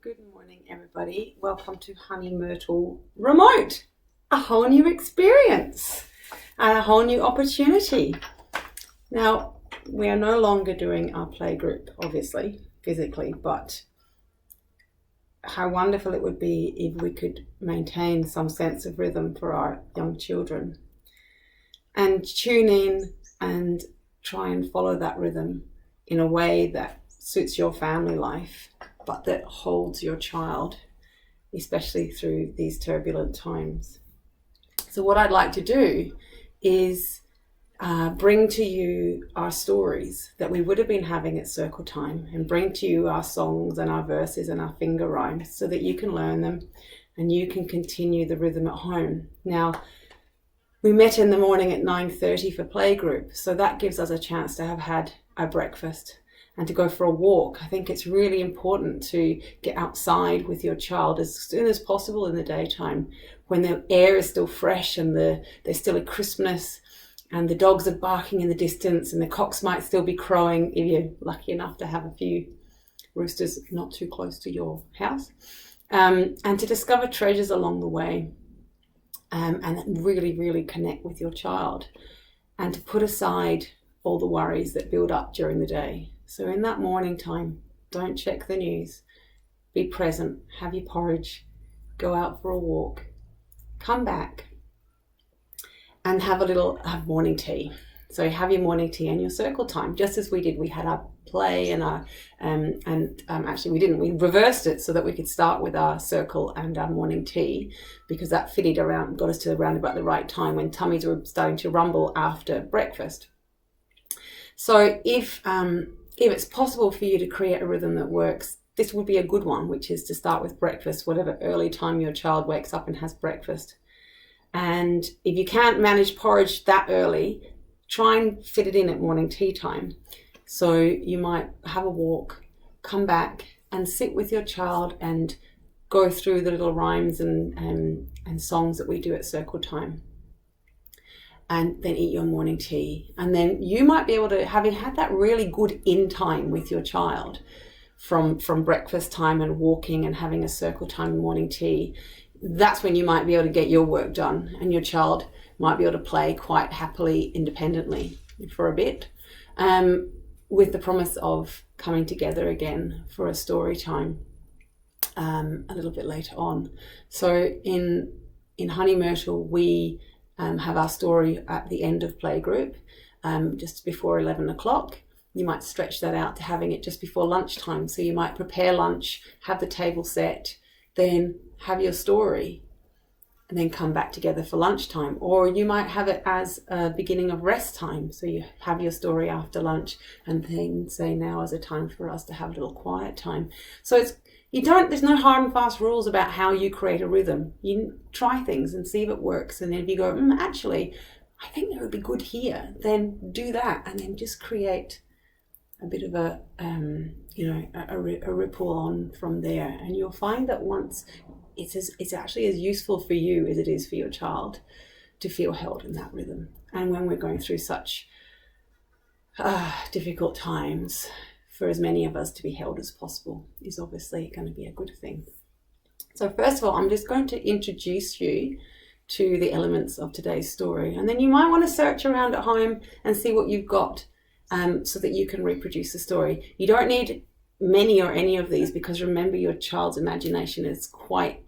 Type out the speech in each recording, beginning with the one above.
Good morning, everybody. Welcome to Honey Myrtle Remote. A whole new experience and a whole new opportunity. Now, we are no longer doing our play group, obviously, physically, but how wonderful it would be if we could maintain some sense of rhythm for our young children and tune in and try and follow that rhythm in a way that suits your family life, but that holds your child, especially through these turbulent times. So what I'd like to do is bring to you our stories that we would have been having at circle time, and bring to you our songs and our verses and our finger rhymes so that you can learn them and you can continue the rhythm at home. Now, we met in the morning at 9:30 for playgroup, so that gives us a chance to have had our breakfast and to go for a walk. I think it's really important to get outside with your child as soon as possible in the daytime when the air is still fresh and there's still a crispness and the dogs are barking in the distance and the cocks might still be crowing if you're lucky enough to have a few roosters not too close to your house, and to discover treasures along the way, and really, really connect with your child, and to put aside all the worries that build up during the day. So in that morning time, don't check the news, be present, have your porridge, go out for a walk, come back and have morning tea. So have your morning tea and your circle time, just as we did. We had our play and our, actually we didn't, we reversed it so that we could start with our circle and our morning tea, because that fitted around, got us to around about the right time when tummies were starting to rumble after breakfast. So if it's possible for you to create a rhythm that works, this would be a good one, which is to start with breakfast, whatever early time your child wakes up and has breakfast. And if you can't manage porridge that early, try and fit it in at morning tea time. So you might have a walk, come back and sit with your child and go through the little rhymes and songs that we do at circle time, and then eat your morning tea. And then you might be able to, having had that really good in time with your child from breakfast time and walking and having a circle time morning tea, that's when you might be able to get your work done and your child might be able to play quite happily independently for a bit, with the promise of coming together again for a story time a little bit later on. So in Honey Myrtle, we have our story at the end of playgroup, just before 11 o'clock. You might stretch that out to having it just before lunchtime. So you might prepare lunch, have the table set, then have your story, and then come back together for lunchtime. Or you might have it as a beginning of rest time. So you have your story after lunch and then say, now is a time for us to have a little quiet time. So there's no hard and fast rules about how you create a rhythm. You try things and see if it works. And then if you go, actually, I think that would be good here, then do that. And then just create a bit of a ripple on from there. And you'll find that once it's actually as useful for you as it is for your child to feel held in that rhythm. And when we're going through such difficult times, for as many of us to be held as possible is obviously going to be a good thing. So first of all, I'm just going to introduce you to the elements of today's story. And then you might want to search around at home and see what you've got, so that you can reproduce the story. You don't need many or any of these, because remember, your child's imagination is quite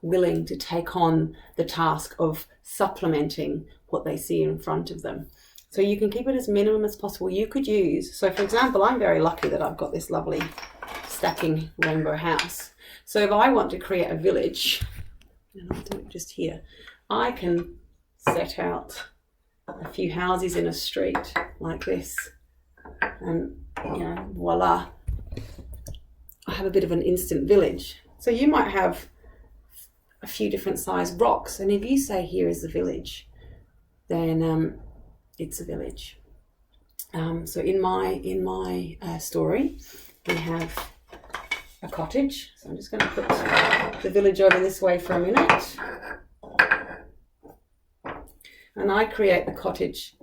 willing to take on the task of supplementing what they see in front of them. So you can keep it as minimum as possible. You could use, so for example, I'm very lucky that I've got this lovely stacking rainbow house. So if I want to create a village, and I'll do it just here, I can set out a few houses in a street like this, and voila, I have a bit of an instant village. So you might have a few different sized rocks, and if you say here is the village, then it's a village. So in my story, we have a cottage. So I'm just going to put the village over this way for a minute. And I create the cottage.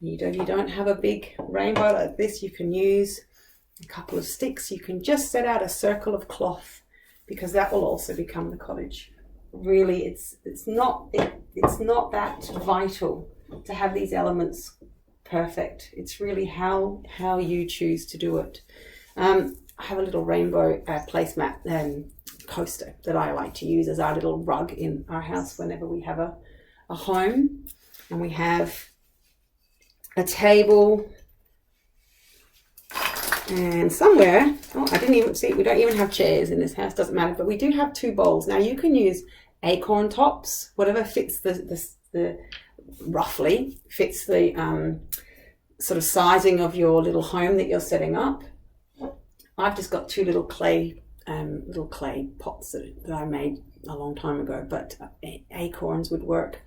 If you don't have a big rainbow like this, you can use a couple of sticks, you can just set out a circle of cloth, because that will also become the cottage. Really, it's not that vital to have these elements perfect. It's really how you choose to do it. I have a little rainbow placemat coaster that I like to use as our little rug in our house whenever we have a home. And we have a table, and somewhere, I didn't even see, we don't even have chairs in this house, doesn't matter, but we do have 2 bowls. Now you can use acorn tops, whatever fits the roughly fits the sort of sizing of your little home that you're setting up. I've just got 2 little clay pots that I made a long time ago, but acorns would work.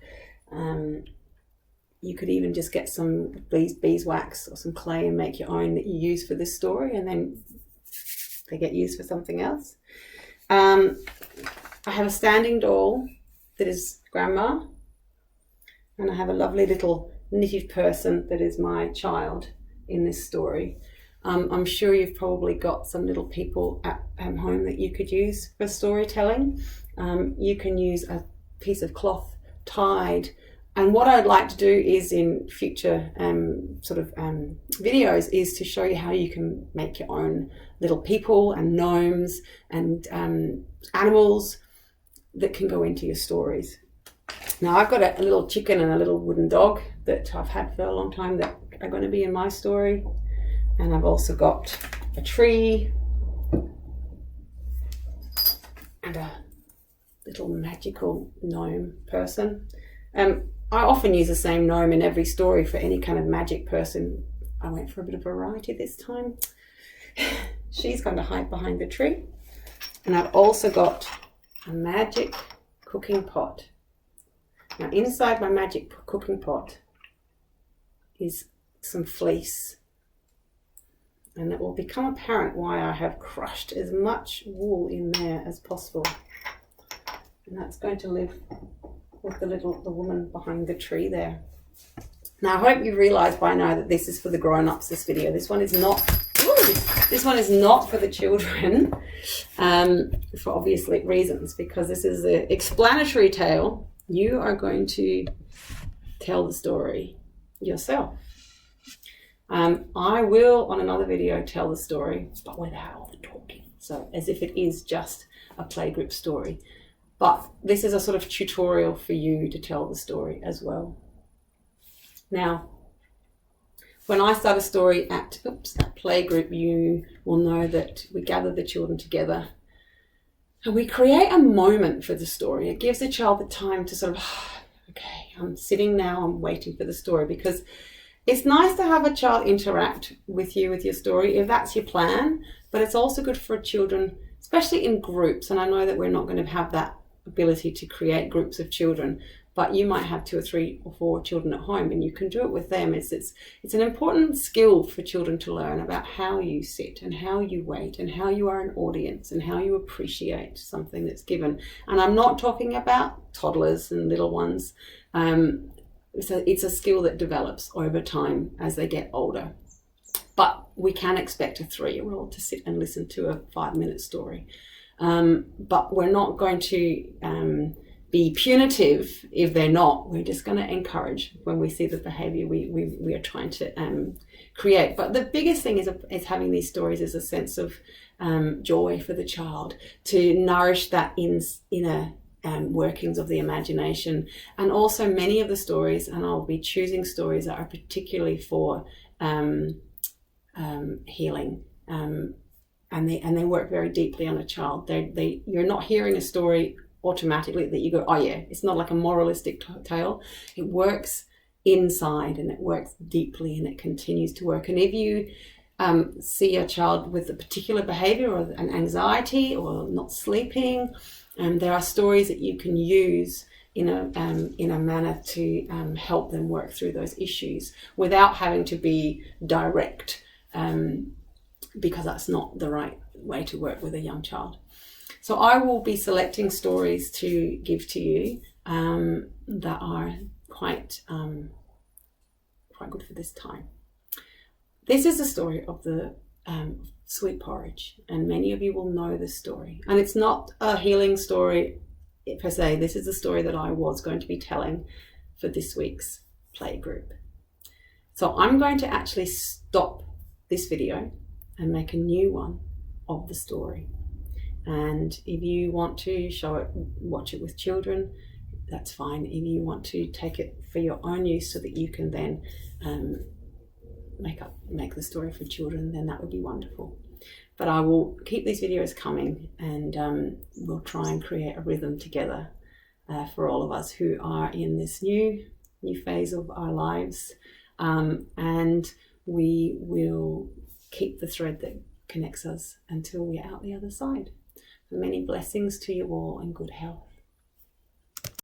You could even just get some beeswax or some clay and make your own that you use for this story, and then they get used for something else. I have a standing doll that is Grandma, and I have a lovely little knitted person that is my child in this story. I'm sure you've probably got some little people at home that you could use for storytelling. You can use a piece of cloth tied. And what I'd like to do is in future videos is to show you how you can make your own little people and gnomes and animals that can go into your stories. Now I've got a little chicken and a little wooden dog that I've had for a long time that are going to be in my story. And I've also got a tree and a little magical gnome person. I often use the same gnome in every story for any kind of magic person. I went for a bit of variety this time. She's going to hide behind the tree. And I've also got a magic cooking pot. Now inside my magic cooking pot is some fleece. And it will become apparent why I have crushed as much wool in there as possible. And that's going to live with the woman behind the tree there. Now I hope you realise by now that this is for the grown-ups, this video. This one is not for the children, for obvious reasons, because this is an explanatory tale. You are going to tell the story yourself. I will, on another video, tell the story, but without all the talking. So as if it is just a playgroup story. But this is a sort of tutorial for you to tell the story as well. Now, when I start a story at playgroup, you will know that we gather the children together and we create a moment for the story. It gives the child the time to sort of, okay, I'm sitting now, I'm waiting for the story, because it's nice to have a child interact with you with your story if that's your plan, but it's also good for children, especially in groups. And I know that we're not going to have that ability to create groups of children, but you might have 2 or 3 or 4 children at home and you can do it with them. It's an important skill for children to learn about how you sit and how you wait and how you are an audience and how you appreciate something that's given. And I'm not talking about toddlers and little ones. It's a skill that develops over time as they get older. But we can expect a 3-year-old to sit and listen to a 5-minute story. But we're not going to be punitive if they're not. We're just going to encourage when we see the behaviour we are trying to create. But the biggest thing is having these stories as a sense of joy for the child, to nourish that inner workings of the imagination. And also many of the stories, and I'll be choosing stories that are particularly for healing, and they work very deeply on a child. You're not hearing a story automatically that you go, oh yeah, it's not like a moralistic tale. It works inside and it works deeply and it continues to work. And if you see a child with a particular behavior or an anxiety or not sleeping, there are stories that you can use in a manner to help them work through those issues without having to be direct, because that's not the right way to work with a young child. So I will be selecting stories to give to you that are quite good for this time. This is the story of the Sweet Porridge, and many of you will know this story. And it's not a healing story per se. This is the story that I was going to be telling for this week's play group. So I'm going to actually stop this video and make a new one of the story. And if you want to watch it with children, that's fine. If you want to take it for your own use so that you can then make the story for children, then that would be wonderful. But I will keep these videos coming, and we'll try and create a rhythm together for all of us who are in this new phase of our lives, and we will keep the thread that connects us until we're out the other side. Many blessings to you all and good health.